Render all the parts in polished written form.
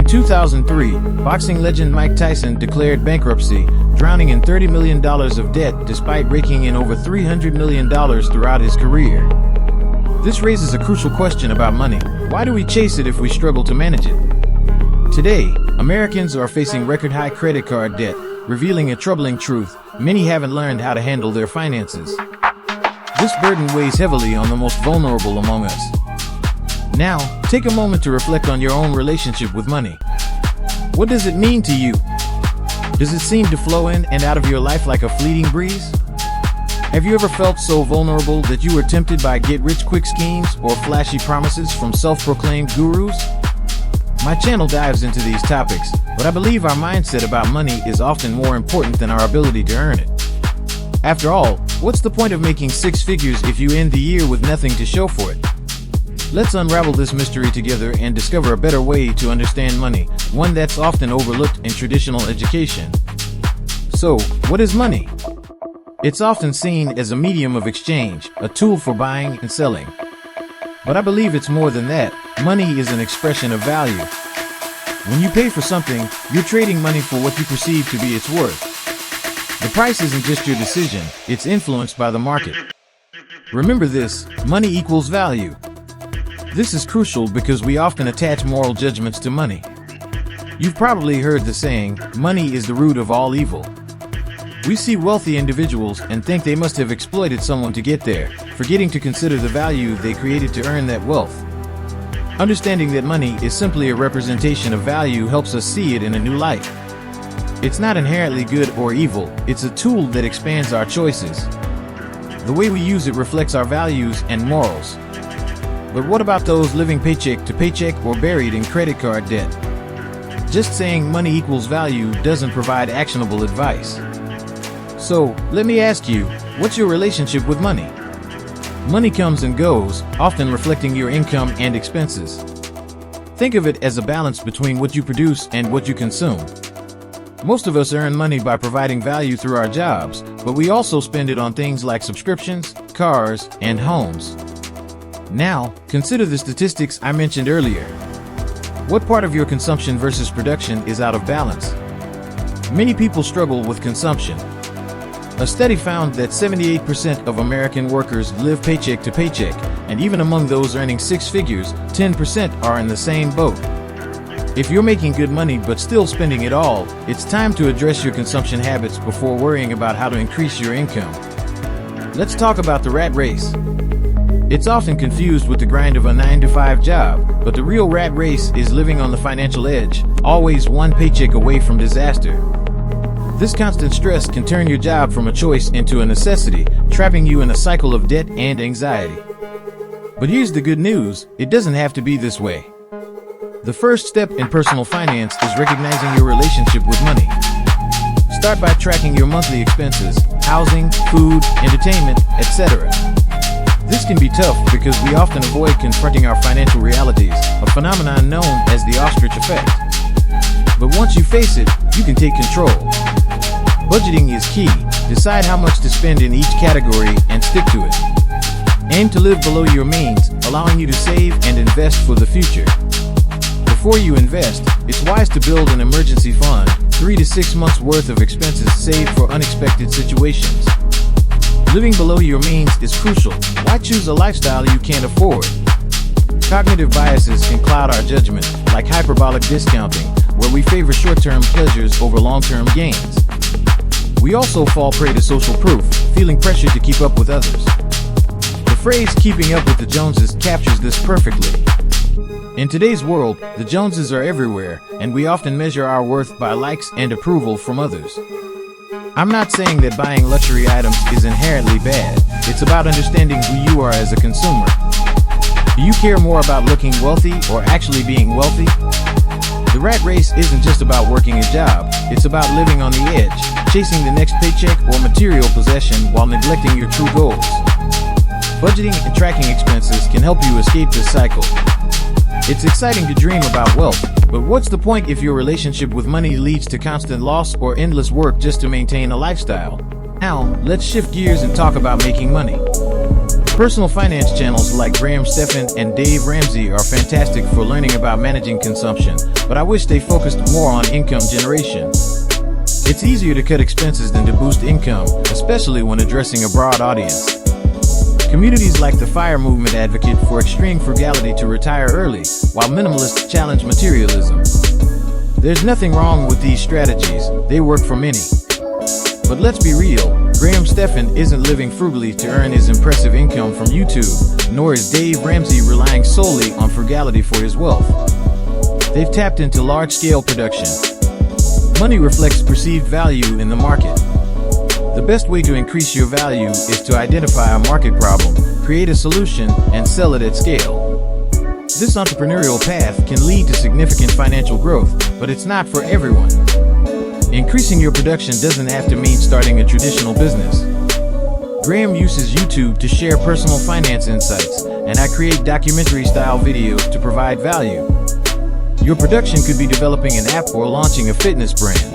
2003, boxing legend Mike Tyson declared bankruptcy, drowning in $30 million of debt despite raking in over $300 million throughout his career. This raises a crucial question about money. Why do we chase it if we struggle to manage it? Today, Americans are facing record-high credit card debt, revealing a troubling truth: many haven't learned how to handle their finances. This burden weighs heavily on the most vulnerable among us. Now, take a moment to reflect on your own relationship with money. What does it mean to you? Does it seem to flow in and out of your life like a fleeting breeze? Have you ever felt so vulnerable that you were tempted by get-rich-quick schemes or flashy promises from self-proclaimed gurus? My channel dives into these topics, but I believe our mindset about money is often more important than our ability to earn it. After all, what's the point of making six figures if you end the year with nothing to show for it? Let's unravel this mystery together and discover a better way to understand money, one that's often overlooked in traditional education. So, what is money? It's often seen as a medium of exchange, a tool for buying and selling. But I believe it's more than that. Money is an expression of value. When you pay for something, you're trading money for what you perceive to be its worth. The price isn't just your decision, it's influenced by the market. Remember this: money equals value. This is crucial because we often attach moral judgments to money. You've probably heard the saying, money is the root of all evil. We see wealthy individuals and think they must have exploited someone to get there, forgetting to consider the value they created to earn that wealth. Understanding that money is simply a representation of value helps us see it in a new light. It's not inherently good or evil, it's a tool that expands our choices. The way we use it reflects our values and morals. But what about those living paycheck to paycheck or buried in credit card debt? Just saying money equals value doesn't provide actionable advice. So, let me ask you, what's your relationship with money? Money comes and goes, often reflecting your income and expenses. Think of it as a balance between what you produce and what you consume. Most of us earn money by providing value through our jobs, but we also spend it on things like subscriptions, cars, and homes. Now, consider the statistics I mentioned earlier. What part of your consumption versus production is out of balance? Many people struggle with consumption. A study found that 78% of American workers live paycheck to paycheck, and even among those earning six figures, 10% are in the same boat. If you're making good money but still spending it all, it's time to address your consumption habits before worrying about how to increase your income. Let's talk about the rat race. It's often confused with the grind of a 9-to-5 job, but the real rat race is living on the financial edge, always one paycheck away from disaster. This constant stress can turn your job from a choice into a necessity, trapping you in a cycle of debt and anxiety. But here's the good news: it doesn't have to be this way. The first step in personal finance is recognizing your relationship with money. Start by tracking your monthly expenses: housing, food, entertainment, etc. This can be tough because we often avoid confronting our financial realities, a phenomenon known as the ostrich effect. But once you face it, you can take control. Budgeting is key. Decide how much to spend in each category and stick to it. Aim to live below your means, allowing you to save and invest for the future. Before you invest, it's wise to build an emergency fund, 3 to 6 months worth of expenses saved for unexpected situations. Living below your means is crucial. Why choose a lifestyle you can't afford? Cognitive biases can cloud our judgment, like hyperbolic discounting, where we favor short-term pleasures over long-term gains. We also fall prey to social proof, feeling pressured to keep up with others. The phrase "keeping up with the Joneses" captures this perfectly. In today's world, the Joneses are everywhere, and we often measure our worth by likes and approval from others. I'm not saying that buying luxury items is inherently bad. It's about understanding who you are as a consumer. Do you care more about looking wealthy or actually being wealthy? The rat race isn't just about working a job, it's about living on the edge, chasing the next paycheck or material possession while neglecting your true goals. Budgeting and tracking expenses can help you escape this cycle. It's exciting to dream about wealth, but what's the point if your relationship with money leads to constant loss or endless work just to maintain a lifestyle? Now, let's shift gears and talk about making money. Personal finance channels like Graham Stephan and Dave Ramsey are fantastic for learning about managing consumption, but I wish they focused more on income generation. It's easier to cut expenses than to boost income, especially when addressing a broad audience. Communities like the FIRE movement advocate for extreme frugality to retire early, while minimalists challenge materialism. There's nothing wrong with these strategies, they work for many. But let's be real, Graham Stephan isn't living frugally to earn his impressive income from YouTube, nor is Dave Ramsey relying solely on frugality for his wealth. They've tapped into large-scale production. Money reflects perceived value in the market. The best way to increase your value is to identify a market problem, create a solution, and sell it at scale. This entrepreneurial path can lead to significant financial growth, but it's not for everyone. Increasing your production doesn't have to mean starting a traditional business. Graham uses YouTube to share personal finance insights, and I create documentary-style videos to provide value. Your production could be developing an app or launching a fitness brand.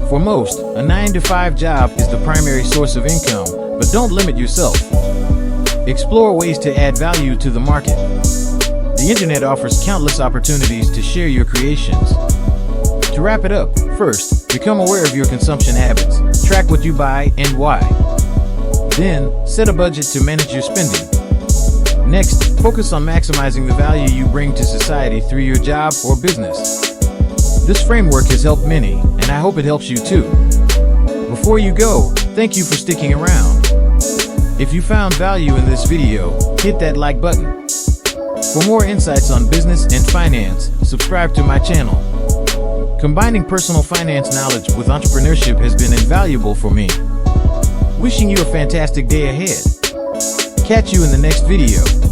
For most, a 9-to-5 job is the primary source of income, but don't limit yourself. Explore ways to add value to the market. The internet offers countless opportunities to share your creations. To wrap it up, first, become aware of your consumption habits, track what you buy and why. Then, set a budget to manage your spending. Next, focus on maximizing the value you bring to society through your job or business. This framework has helped many, and I hope it helps you too. Before you go, thank you for sticking around. If you found value in this video, hit that like button. For more insights on business and finance, subscribe to my channel. Combining personal finance knowledge with entrepreneurship has been invaluable for me. Wishing you a fantastic day ahead. Catch you in the next video.